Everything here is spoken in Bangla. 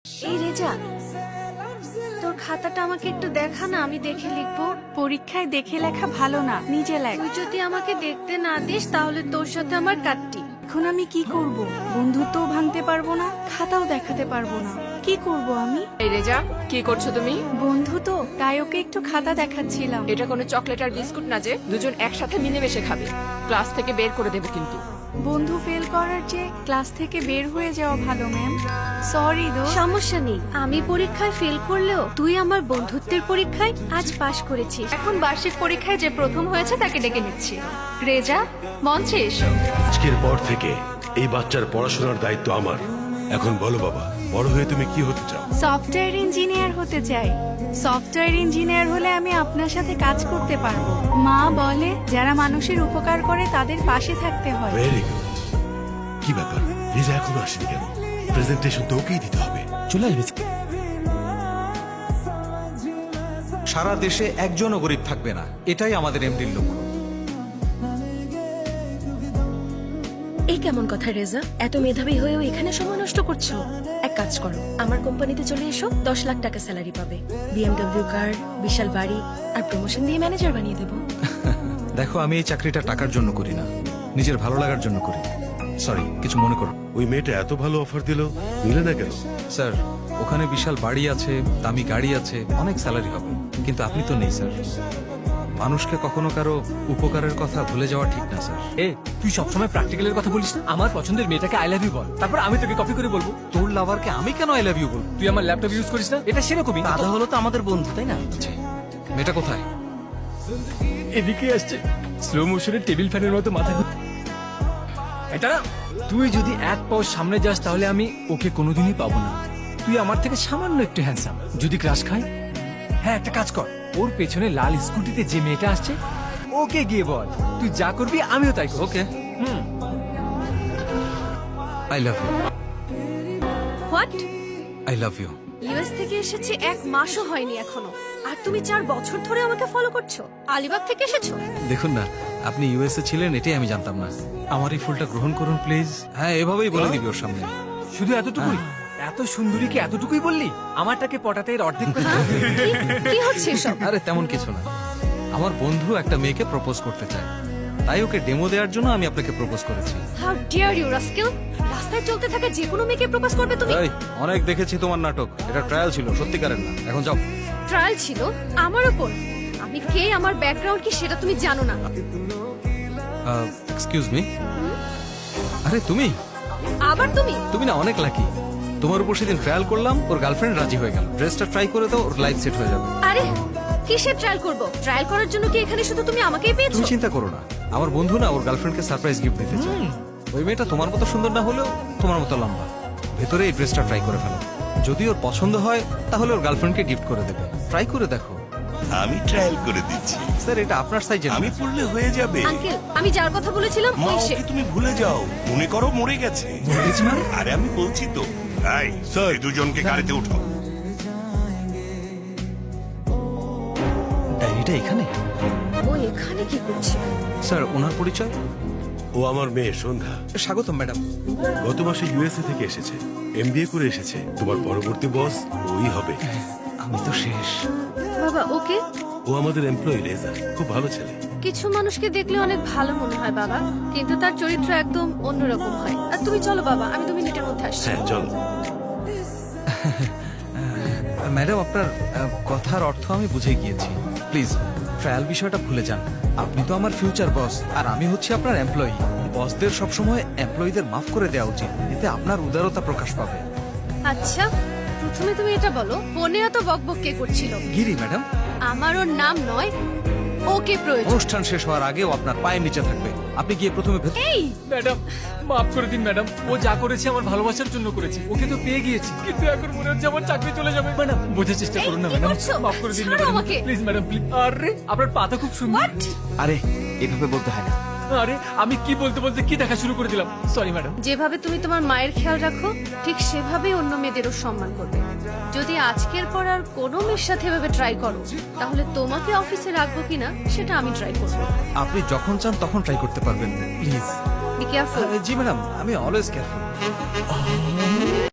এই রেজা, তোর খাতাটা আমাকে একটু দেখা না, আমি দেখে লিখবো। পরীক্ষায় দেখে লেখা ভালো না, নিজে লেখ। তুই যদি আমাকে দেখতে না দিস তাহলে তোর সাথে আমার কাটটি। এখন আমি কি করব? বন্ধুত্বও ভাঙতে পারবো না, খাতাও দেখাতে পারবো না। কি করব আমি? এই রেজা, কি করছো তুমি? বন্ধু তো, তাই ওকে একটু খাতা দেখাচ্ছিলাম। এটা কোনো চকলেট আর বিস্কুট না যে দুজন একসাথে মিলেমিশে খাবে। ক্লাস থেকে বের করে দেবো কিন্তু। বন্ধু ফেল করার চেয়ে ক্লাস থেকে বের হয়ে যাওয়া ভালো ম্যাম। সরি দোস্ত। সমস্যা নেই, আমি পরীক্ষায় ফেল করলেও তুই আমার বন্ধুত্বের পরীক্ষায় আজ পাশ করেছিস। এখন বার্ষিক পরীক্ষায় যে প্রথম হয়েছে তাকে ডেকে নিচ্ছি। রেজা, মঞ্চে এসো। আজকের পর থেকে এই বাচ্চার পড়াশোনার দায়িত্ব আমার। এখন বলো বাবা, বড় হয়ে তুমি কি হতে চাও? সফটওয়্যার ইঞ্জিনিয়ার হতে চাই। সফটওয়্যার ইঞ্জিনিয়ার হলে আমি আপনার সাথে কাজ করতে পারবো। মা বলে যারা মানুষের উপকার করে তাদের পাশে থাকতে হয়। Very good. কি ব্যাপার, রিজা এখনো আসেনি কেন? প্রেজেন্টেশন তো ওকেই দিতে হবে। চলে আসবে। সারা দেশে একজনও গরিব থাকবে না, এটাই আমাদের এমডির লক্ষ্য। এই কেমন কথা রেজা, এত মেধাবী হয়েও এখানে সময় নষ্ট করছো। এক কাজ করো, আমার কোম্পানিতে চলে এসো, 10 লাখ টাকা স্যালারি পাবে, বিএমডব্লিউ কার, বিশাল বাড়ি, আর প্রমোশন দিয়ে ম্যানেজার বানিয়ে দেবো। দেখো, আমি এই চাকরিটা টাকার জন্য করি না, নিজের ভালো লাগার জন্য করি। সরি, কিছু মনে করো। ওই মেয়েটা এত ভালো অফার দিল, নিলে না কেন? স্যার, ওখানে বিশাল বাড়ি আছে, দামি গাড়ি আছে, অনেক স্যালারি হবে, কিন্তু আপনি তো নেই স্যার। মানুষকে কখনো কারো উপকারের কথা ভুলে যাওয়া ঠিক না স্যার। এ, তুই সবসময় প্র্যাকটিক্যালের কথা বলিস না। আমার পছন্দের মেয়েটাকে আই লাভ ইউ বল, তারপর আমি তোকে কপি করে বলবো। তোর লাভারকে আমি কেন আই লাভ ইউ বলবো? তুই আমার ল্যাপটপ ইউজ করিস না, এটা সেরকমই। দাদা হলো তো আমাদের বন্ধু, তাই না? মেয়েটা কোথায়? এদিকে আসছে, স্লো মোশনে টেবিল ফ্যানের মতো মাথা ঘুরে। এটা না, তুই যদি এক পাও সামনে যাস তাহলে আমি ওকে কোনোদিনই পাবো না। তুই আমার থেকে সামান্য একটু হ্যান্ডসাম। যদি ক্রাশ খাই, হ্যাঁ একটা কাজ কর, ওর পেছনে লাল স্কুটিতে যে মেয়েটা আসছে ওকে গিয়ে বল। তুই যা করবি আমিও তাই করব। Okay, I love you. What? I love you. US থেকে এসেছি 1 মাসও হয়নি এখনো, আর তুমি 4 বছর ধরে আমাকে ফলো করছো। আলিবাগ থেকে এসেছো? দেখুন না, আপনি ইউএসএ ছিলেন এটাই আমি জানতাম না। আমার এই ফুলটা গ্রহণ করুন প্লিজ। হ্যাঁ, এভাবেই বলে দিবি ওর সামনে। শুধু এতটুকুই? এত সুন্দরীকে এতটুকুই বললি? আমারটাকে পটাতে এর অর্ধেক করে হ্যাঁ? কি হচ্ছে এসব? আরে তেমন কিছু না, আমার বন্ধু একটা মেয়েকে প্রপোজ করতে চায়, তাই ওকে ডেমো দেওয়ার জন্য আমি আপনাকে প্রপোজ করেছি। How dare you rascal! রাস্তায় চলতে থাকা যে কোনো মেয়েকে প্রপোজ করবে তুমি? এই, অনেক দেখেছি তোমার নাটক, এটা ট্রায়াল ছিল, সত্যিকারের না। এখন যাও। ট্রায়াল ছিল আমার উপর? আমি কে, আমার ব্যাকগ্রাউন্ড কি সেটা তুমি জানো না। Excuse me. আরে তুমি আবার তুমি? তুমি না অনেক লাকি, তোমার উপর সেদিন ট্রায়াল করলাম, ওর গার্লফ্রেন্ড রাজি হয়ে গেল। ড্রেসটা ট্রাই করে দাও, ওর লাইফ সেট হয়ে যাবে। আরে কিসের ট্রায়াল করব? ট্রায়াল করার জন্য কি এখানে শুধু তুমি আমাকেই পেয়েছো? তুমি চিন্তা করো না, আমার বন্ধু না ওর গার্লফ্রেন্ডকে সারপ্রাইজ গিফট দিতে চায়। ওই মেয়েটা তোমার মতো সুন্দর না হলেও তোমার মতো লম্বা। ভেতরে এই ড্রেসটা ট্রাই করে ফেলো, যদি ওর পছন্দ হয় তাহলে ওর গার্লফ্রেন্ডকে গিফট করে দেবে। ট্রাই করে দেখো। আমি ট্রায়াল করে দিচ্ছি। স্যার, এটা আপনার সাইজে। আমি পড়লে হয়ে যাবে। আঙ্কেল, আমি যার কথা বলেছিলাম মা, ওই সে। ওকে তুমি ভুলে যাও, মনে করো মরে গেছে। আরে আমি বলছি তো। এই স্যার, দুজনকে গাড়িতে উঠাও। ডায়েরিটা এখানে? ও এখানে কি করছে? স্যার, ওনার পরিচয়? ও আমার মেয়ে সন্ধ্যা। স্বাগতম ম্যাডাম। গত মাসে ইউএসএ থেকে এসেছে, এমবিএ করে এসেছে। তোমার পরবর্তী বস ওই হবে। আমি তো শেষ। বাবা ওকে? ও আমাদের এমপ্লয়ি রেজা, খুব ভালো ছেলে। কিছু মানুষকে দেখলে অনেক ভালো মনে হয় বাবা, কিন্তু তার চরিত্র একদম অন্যরকম হয়। আর তুমি চলো বাবা, আমি 2 মিনিটের মধ্যে আসছি। হ্যাঁ চলো। ম্যাডাম, আপনার কথার অর্থ আমি বুঝে গিয়েছি। প্লিজ ট্রায়াল বিষয়টা ভুলে যান। আপনি তো আমার ফিউচার বস, আর আমি হচ্ছি আপনার এমপ্লয়ি। বসদের সবসময় এমপ্লয়ীদের মাফ করে দেওয়া উচিত, এতে আপনার উদারতা প্রকাশ পাবে। আচ্ছা, প্রথমে তুমি এটা বলো, ফোনে এত বকবক কে করছিল? গিরি ম্যাডাম। আমার ওর নাম নয়, ওকে প্রয়োজন। অনুষ্ঠান শেষ হওয়ার আগেও আপনার পায়ের নিচে থাকবে। আপনি গিয়ে প্রথমে এই ম্যাডাম, মাফ করে দিন ম্যাডাম। ও যা করেছে আমার ভালোবাসার জন্য করেছে। ওকে তো পেয়ে গিয়েছি, কিন্তু এখন মনে হচ্ছে আমার চাকরি চলে যাবে। ম্যাডাম, বোঝার চেষ্টা এই, করুন না কি ম্যাডাম। করছো? মাফ করে দিন ছাড়ো ম্যাডাম, আমাকে। Please madam, please. আরে আপনার পাতা খুব সুন্দর। হোয়াট? আরে এভাবে বলতে হয় না। আরে আমি কি বলতে বলতে কি দেখা শুরু করে দিলাম। Sorry madam. যেভাবে তুমি তোমার মায়ের খেয়াল রাখো, ঠিক সেভাবেই অন্য মেয়েদেরও সম্মান করবে। যদি আজকের পর আর কোনো মেয়ের সাথে এভাবে ট্রাই করো, তাহলে তোমাকে অফিসে রাখবো কিনা সেটা আমি ট্রাই করবো। আপনি যখন চান তখন ট্রাই করতে পারবেন, please. Be careful. G madam, আমি অলওয়েজ কেয়ারফুল।